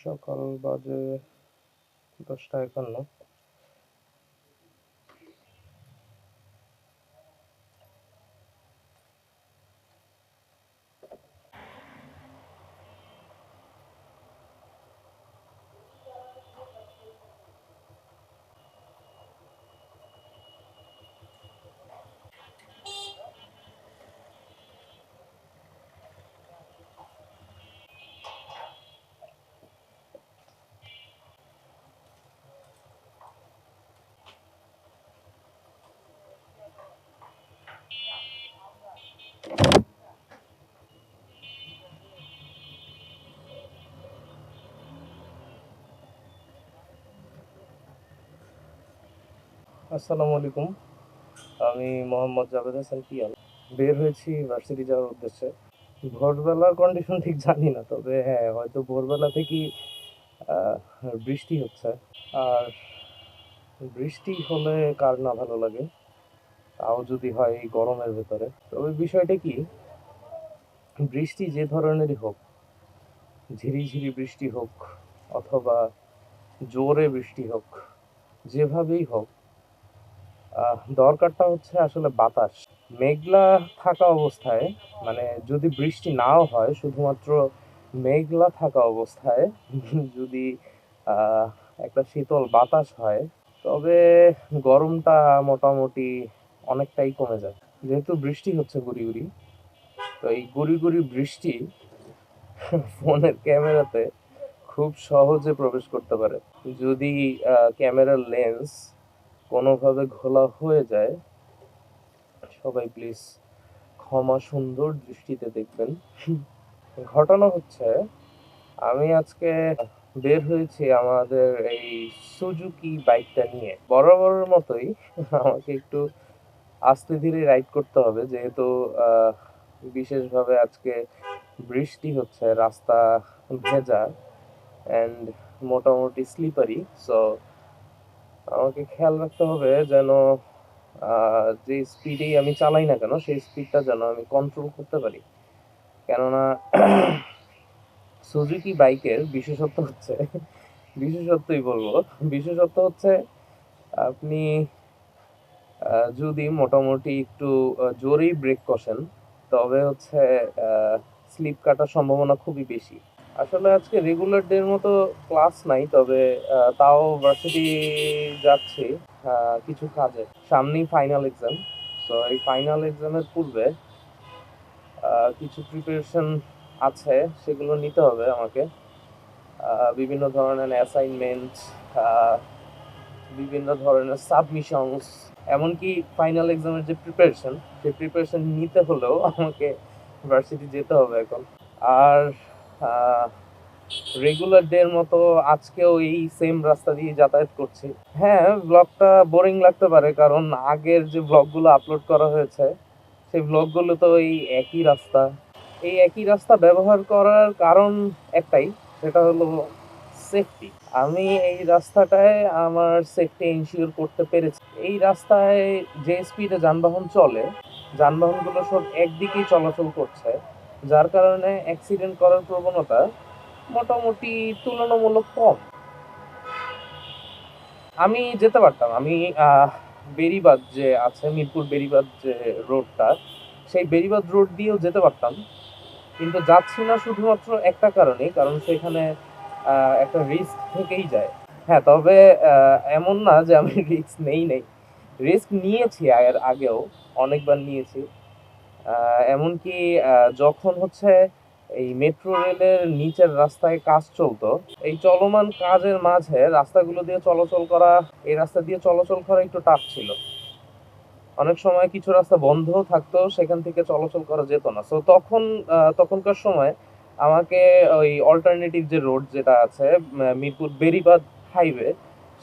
সকাল বাজে 10টা 51। আসসালামু আলাইকুম। আমি মোহাম্মদ জাভেদ হাসান পিয়াল। বের হয়েছি ভার্সিটি যাওয়ার উদ্দেশ্যে। ভোরবেলার কন্ডিশন ঠিক জানি না, তবে হ্যাঁ, হয়তো ভোরবেলা থেকেই আহ, বৃষ্টি হচ্ছে। আর বৃষ্টি হলে কার না ভালো লাগে, তাও যদি হয় এই গরমের ভেতরে। তবে বিষয়টা কি, বৃষ্টি যে ধরনেরই হোক, ঝিরিঝিরি বৃষ্টি হোক অথবা জোরে বৃষ্টি হোক, যেভাবেই হোক, দরকারটা হচ্ছে আসলে বাতাস। মেঘলা থাকা অবস্থায়, মানে যদি বৃষ্টি নাও হয়, শুধুমাত্র মেঘলা থাকা অবস্থায় যদি আহ, একটা শীতল বাতাস হয়, তবে গরমটা মোটামুটি অনেকটাই কমে যায়। যেহেতু বৃষ্টি হচ্ছে গুড়ি গুড়ি, তো এই গুড়ি গুড়ি বৃষ্টি ফোনের ক্যামেরাতে খুব সহজে প্রবেশ করতে পারে। যদি ক্যামেরার লেন্স কোনোভাবে ঘোলা হয়ে যায়, সবাই প্লিজ ক্ষমা সুন্দর দৃষ্টিতে দেখবেন। ঘটনা হচ্ছে, আমি আজকে বের হয়েছি আমাদের এই সুজুকি বাইকটা নিয়ে। বরাবরের মতোই আমাকে একটু আস্তে ধীরে রাইড করতে হবে, যেহেতু বিশেষভাবে আজকে বৃষ্টি হচ্ছে, রাস্তা ভেজা অ্যান্ড মোটামুটি স্লিপারি। সো আমাকে খেয়াল রাখতে হবে যেন যে স্পিডেই আমি চালাই না কেন, সেই স্পিডটা যেন আমি কন্ট্রোল করতে পারি। কেননা সুজুকি বাইকের বিশেষত্ব হচ্ছে, বিশেষত্বই বলবো, বিশেষত্ব হচ্ছে আপনি যদি মোটামুটি একটু জোরেই ব্রেক কষেন, তবে হচ্ছে স্লিপ কাটার সম্ভাবনা খুবই বেশি। আসলে আজকে রেগুলার ডের মতো ক্লাস নাই, তবে তাও ভার্সিটি যাচ্ছি কিছু কাজে। সামনেই ফাইনাল এক্সাম। তো এই ফাইনাল এক্সামের পূর্বে কিছু প্রিপারেশন আছে, সেগুলো নিতে হবে আমাকে। বিভিন্ন ধরনের অ্যাসাইনমেন্ট, বিভিন্ন ধরনের সাবমিশনস, এমনকি ফাইনাল এক্সামের যে প্রিপারেশন, সেই প্রিপারেশন নিতে হলেও আমাকে ভার্সিটি যেতে হবে এখন। আর রেগুলার ডের মতো আজকেও এই সেম রাস্তা দিয়ে যাতায়াত করছি। হ্যাঁ, ব্লগটা বোরিং লাগতে পারে, কারণ আগের যে ব্লগগুলো আপলোড করা হয়েছে, সেই ব্লগগুলো তো এই একই রাস্তা। এই একই রাস্তা ব্যবহার করার কারণ একটাই, সেটা হলো সেফটি। আমি এই রাস্তাটায় আমার সেফটি এনশিওর করতে পেরেছি। এই রাস্তায় যে স্পিডে যানবাহন চলে, যানবাহনগুলো সব একদিকেই চলাচল করছে, যার কারণে অ্যাক্সিডেন্ট করার প্রবণতা মোটামুটি তুলনামূলক কম। আমি যেতে পারতাম, আমি বেড়িবাঁধ যে আছে, মিরপুর বেড়িবাঁধ যে রোডটা, সেই বেড়িবাঁধ রোড দিয়েও যেতে পারতাম, কিন্তু যাচ্ছি না শুধুমাত্র একটা কারণেই, কারণ সেখানে একটা রিস্ক থেকেই যায়। হ্যাঁ, তবে এমন না যে আমি রিস্ক নেই, রিস্ক নিয়েছি এর আগেও, অনেকবার নিয়েছি। এমনকি যখন হচ্ছে এই মেট্রো রেলের নিচের রাস্তায় কাজ চলতো, এই চলমান কাজের মাঝে রাস্তাগুলো দিয়ে চলাচল করা, এই রাস্তা দিয়ে চলাচল করা একটু টাফ ছিল। অনেক সময় কিছু রাস্তা বন্ধও থাকতো, সেখান থেকে চলাচল করা যেত না। তো তখনকার সময় আমাকে ওই অল্টারনেটিভ যে রোড যেটা আছে, মিরপুর বেড়িবাঁধ হাইওয়ে,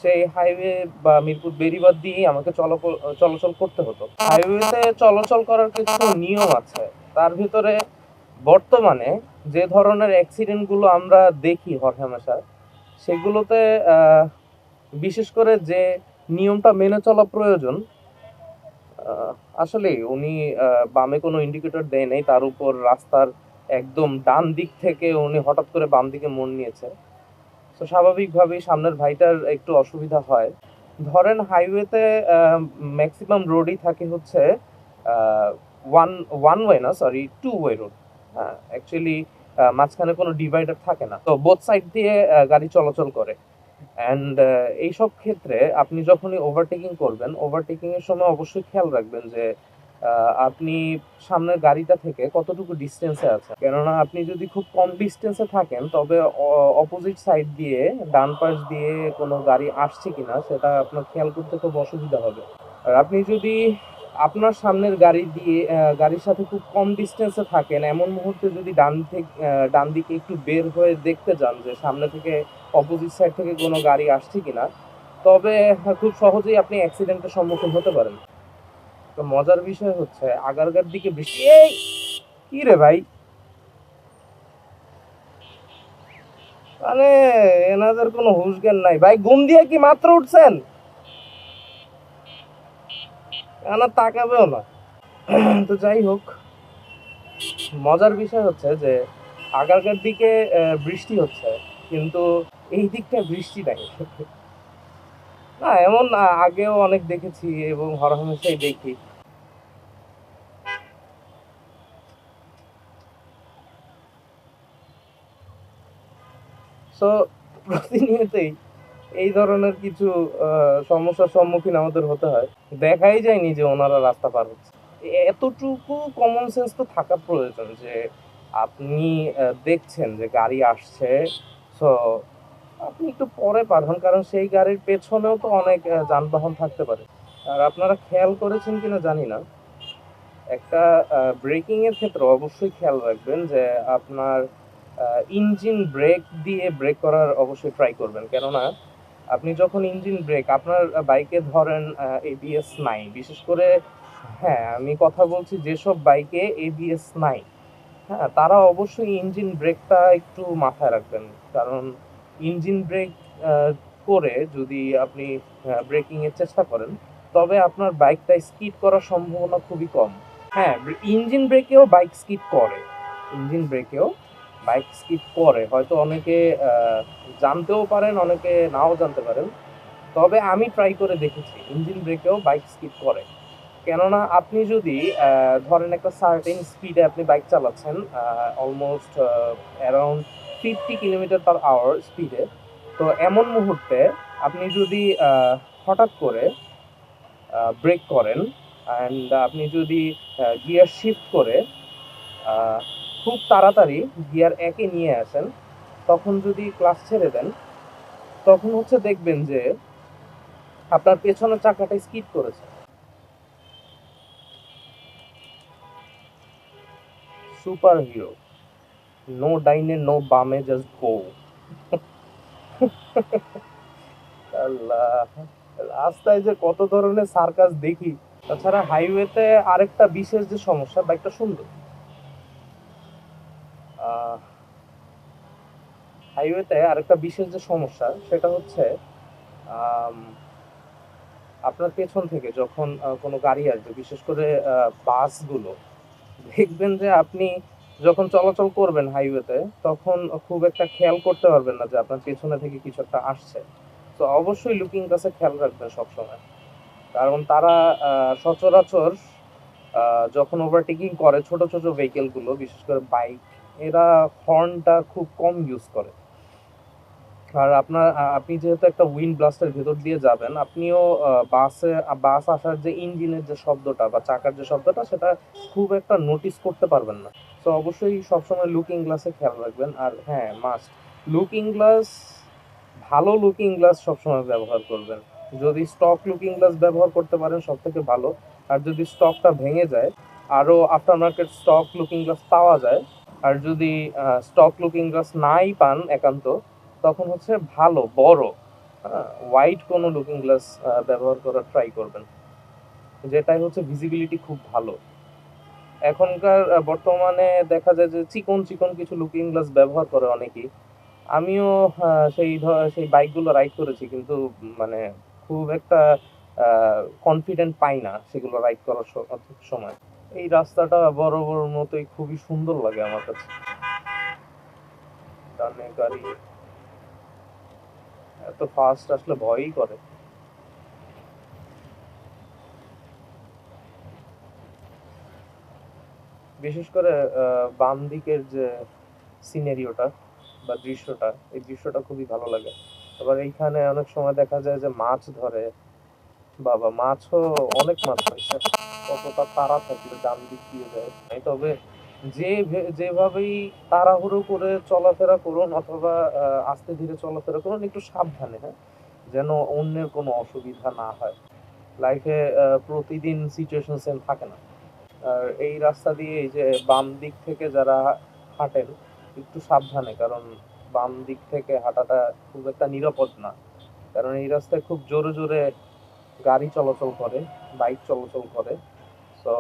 সেই হাইওয়ে বা মিরপুর বেড়িবাঁধ দিয়েই আমাকে চলাচল করতে হতো। হাইওয়েতে চলাচল করার কিছু নিয়ম আছে, তার ভিতরে বর্তমানে যে ধরনের অ্যাক্সিডেন্ট গুলো আমরা দেখি হরহামেশা, সেগুলোতে বিশেষ করে যে নিয়মটা মেনে চলা প্রয়োজন, আসলে উনি বামে কোনো ইন্ডিকেটর দেয় নাই, তার উপর রাস্তার একদম ডান দিক থেকে উনি হঠাৎ করে বাম দিকে মোড় নিয়েছে। তো স্বাভাবিকভাবেই সামনের ভাইটার একটু অসুবিধা হয়। ধরেন হাইওয়েতে ম্যাক্সিমাম রোডই থাকে হচ্ছে ওয়ান ওয়ান ওয়ে না, সরি, টু ওয়ে রোড। হ্যাঁ, অ্যাকচুয়ালি মাঝখানে কোনো ডিভাইডার থাকে না, তো বোথ সাইড দিয়ে গাড়ি চলাচল করে। অ্যান্ড এইসব ক্ষেত্রে আপনি যখনই ওভারটেকিং করবেন, ওভারটেকিং এর সময় অবশ্যই খেয়াল রাখবেন যে আপনি সামনের গাড়িটা থেকে কতটুকু ডিস্টেন্সে আছেন। কেননা আপনি যদি খুব কম ডিস্টেন্সে থাকেন, তবে অপোজিট সাইড দিয়ে, ডান পাশ দিয়ে কোনো গাড়ি আসছে কিনা সেটা আপনার খেয়াল করতে খুব অসুবিধা হবে। আর আপনি যদি আপনার সামনের গাড়ি দিয়ে গাড়ির সাথে খুব কম ডিস্টেন্সে থাকেন, এমন মুহূর্তে যদি ডান দিকে একটু বের হয়ে দেখতে যান যে সামনে থেকে অপোজিট সাইড থেকে কোনো গাড়ি আসছে কিনা, তবে খুব সহজেই আপনি অ্যাক্সিডেন্টের সম্মুখীন হতে পারেন। তো মজার বিষয় হচ্ছে আগারগার দিকে বৃষ্টি। এই কি রে ভাই, মানে এনাদের কোনো হুঁশ জ্ঞান নাই ভাই। ঘুম দিয়ে কি মাত্র উঠছেন? এনার তাকাবেও না। তো যাই হোক, মজার বিষয় হচ্ছে যে আগারগার দিকে বৃষ্টি হচ্ছে, কিন্তু এই দিকটা বৃষ্টি নাই। না, এমন আগেও অনেক দেখেছি এবং হরহামেশাই দেখি। সো প্রতিনিয়তই এই ধরনের কিছু সমস্যার সম্মুখীন আমাদের হতে হয়। দেখাই যায়নি যে ওনারা রাস্তা পার হচ্ছে। এতটুকু কমন সেন্স তো থাকা প্রয়োজন যে আপনি দেখছেন যে গাড়ি আসছে, সো আপনি একটু পরে পার হন, কারণ সেই গাড়ির পেছনেও তো অনেক যানবাহন থাকতে পারে। আর আপনারা খেয়াল করেছেন কিনা জানি না, একটা ব্রেকিং এর ক্ষেত্রে অবশ্যই খেয়াল রাখবেন যে আপনার ইঞ্জিন ব্রেক দিয়ে ব্রেক করার অবশ্যই ট্রাই করবেন। কেননা আপনি যখন ইঞ্জিন ব্রেক আপনার বাইকে ধরেন এবিএস নাই, বিশেষ করে, হ্যাঁ আমি কথা বলছি যেসব বাইকে এবিএস নাই, হ্যাঁ তারা অবশ্যই ইঞ্জিন ব্রেকটা একটু মাথায় রাখবেন। কারণ ইঞ্জিন ব্রেক করে যদি আপনি ব্রেকিং এর চেষ্টা করেন, তবে আপনার বাইকটা স্কিড করার সম্ভাবনা খুবই কম। হ্যাঁ, ইঞ্জিন ব্রেকেও বাইক স্কিড করে, ইঞ্জিন ব্রেকেও বাইক স্কিড করে, হয়তো অনেকে জানতেও পারেন, অনেকে নাও জানতে পারেন। তবে আমি ট্রাই করে দেখেছি ইঞ্জিন ব্রেকেও বাইক স্কিড করে। কেননা আপনি যদি ধরেন একটা সার্টেন স্পিডে আপনি বাইক চালাচ্ছেন, অলমোস্ট অ্যারাউন্ড 50 কিলোমিটার/আওয়ার স্পিডে, তো এমন মুহূর্তে আপনি যদি হঠাৎ করে ব্রেক করেন, অ্যান্ড আপনি যদি গিয়ার শিফট করে আহ, খুব তাড়াতাড়ি গিয়ার একে নিয়ে আসেন, তখন যদি ক্লাস ছেড়ে দেন, তখন হচ্ছে দেখবেন যে আপনার পেছনের চাকাটা স্কিড করেছে। সুপার হিরো, নো ডাইনে নো বামে, জাস্ট গো। আল্লাহ, রাস্তায় যে কত ধরনের সার্কাস দেখি। তাছাড়া হাইওয়েতে আরেকটা বিশেষ যে সমস্যা, বাইকটা সুন্দর, হাইওয়েতে আরেকটা বিশেষ যে সমস্যা সেটা হচ্ছে আম, আপনার পেছন থেকে যখন কোনো গাড়ি আসবে, বিশেষ করে বাসগুলো, দেখবেন যে আপনি যখন চলাচল করবেন হাইওয়েতে, তখন খুব একটা খেয়াল করতে পারবেন না যে আপনার পেছনে থেকে কিছু একটা আসছে। তো অবশ্যই লুকিং গ্লাসে খেয়াল রাখবেন সবসময়। কারণ তারা সচরাচর যখন ওভারটেকিং করে, ছোট ছোট ভেহিকেল গুলো, বিশেষ করে বাইক, এরা হর্নটা খুব কম ইউজ করে। আর আপনি যেহেতু একটা উইন্ড ব্লাস্টের ভেতর দিয়ে যাবেন, আপনিও বাস আসার যে ইঞ্জিনের যে শব্দটা বা চাকার যে শব্দটা, সেটা খুব একটা নোটিস করতে পারবেন না। তো অবশ্যই সবসময় লুকিং গ্লাসে খেয়াল রাখবেন। আর হ্যাঁ, মাস্ট লুকিং গ্লাস, ভালো লুকিং গ্লাস সবসময় ব্যবহার করবেন। যদি স্টক লুকিং গ্লাস ব্যবহার করতে পারেন সব থেকে ভালো। আর যদি স্টকটা ভেঙে যায়, আরও after market stock looking glass পাওয়া যায়। আর যদি স্টক লুকিং গ্লাস নাই পান একান্ত, তখন হচ্ছে ভালো বড় হোয়াইট কোনো লুকিং গ্লাস ব্যবহার করার ট্রাই করবেন, যেটাই হচ্ছে ভিজিবিলিটি খুব ভালো। এখনকার বর্তমানে দেখা যায় যে চিকন চিকন কিছু লুকিং গ্লাস ব্যবহার করে অনেকেই। আমিও সেই বাইকগুলো রাইড করেছি, কিন্তু মানে খুব একটা কনফিডেন্ট পাই না সেগুলো রাইড করার সময়। এই রাস্তাটা বড় বড় মতোই খুবই সুন্দর লাগে আমার কাছে। ডানে গাড়ি, এত ফাস্ট আসলে ভয়ই করে। বিশেষ করে বাম দিকের যে সিনারিওটা বা দৃশ্যটা, এই দৃশ্যটা খুবই ভালো লাগে। আবার এইখানে অনেক সময় দেখা যায় যে মাছ ধরে, বাবা মাছও অনেক মাছ পাইছে। কতটা তাড়া থাকলে ডান দিক দিয়ে যায়। তবে যেভাবেই তাড়াহুড়ো করে চলাফেরা করুন অথবা আস্তে ধীরে চলাফেরা করুন, একটু সাবধানে, হ্যাঁ? যেন অন্যের কোনো অসুবিধা না হয়। লাইফে প্রতিদিন সিচুয়েশন সেম থাকে না। আর এই রাস্তা দিয়ে এই যে বাম দিক থেকে যারা হাঁটেন, একটু সাবধানে, কারণ বাম দিক থেকে হাঁটাটা খুব একটা নিরাপদ না। কারণ এই রাস্তায় খুব জোরে জোরে গাড়ি চলাচল করে, বাইক চলাচল করে। তো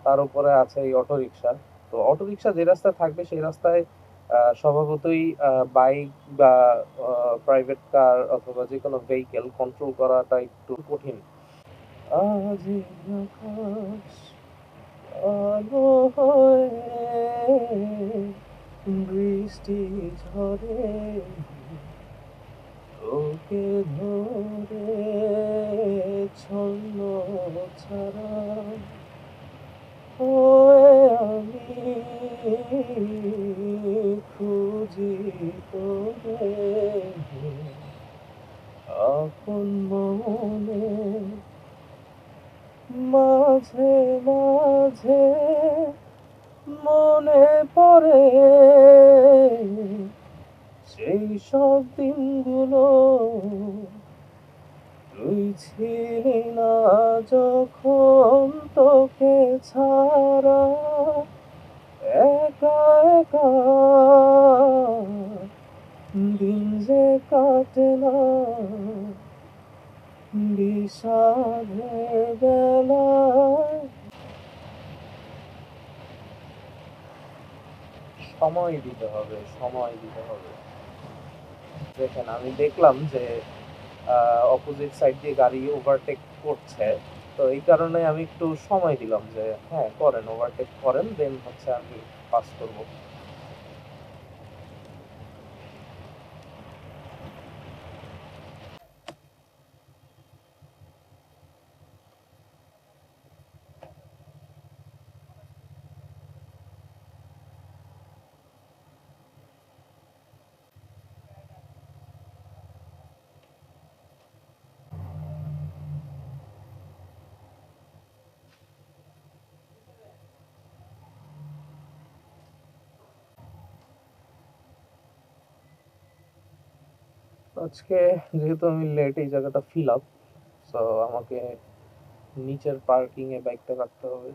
তার উপরে আছে এই অটোরিকশা। তো অটোরিকশা যে রাস্তায় থাকবে সেই রাস্তায় স্বভাবতই বাইক বা প্রাইভেট কার অথবা যে কোনো ভেহিকেল কন্ট্রোল করাটা একটু কঠিন। আজ এই আকাশ আলো হয়ে বৃষ্টি ঝরে তোকে ধরে ছন্ন ছাড়া হয়ে আমি খুঁজি তোরে আপন মনে মাঝে মাঝে মনে পড়ে সেই সব দিনগুলো, তুই ছিলি না যখন তোকে ছাড়া একা একা দিন যে কাটে না বিষাদের বেলায়। সময় দিতে হবে, সময় দিতে হবে। দেখেন আমি দেখলাম যে অপোজিট সাইড দিয়ে গাড়ি ওভারটেক করছে। তো এই কারণে আমি একটু সময় দিলাম যে হ্যাঁ করেন, ওভারটেক করেন, দেন হচ্ছে আমি পাস করব। আজকে যেহেতু আমি লেট, এই জায়গাটা ফিল আপ, সো আমাকে নিচের পার্কিং এ বাইকটা রাখতে হবে।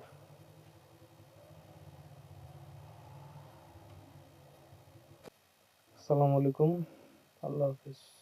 আসসালামু আলাইকুম, আল্লাহ হাফিজ।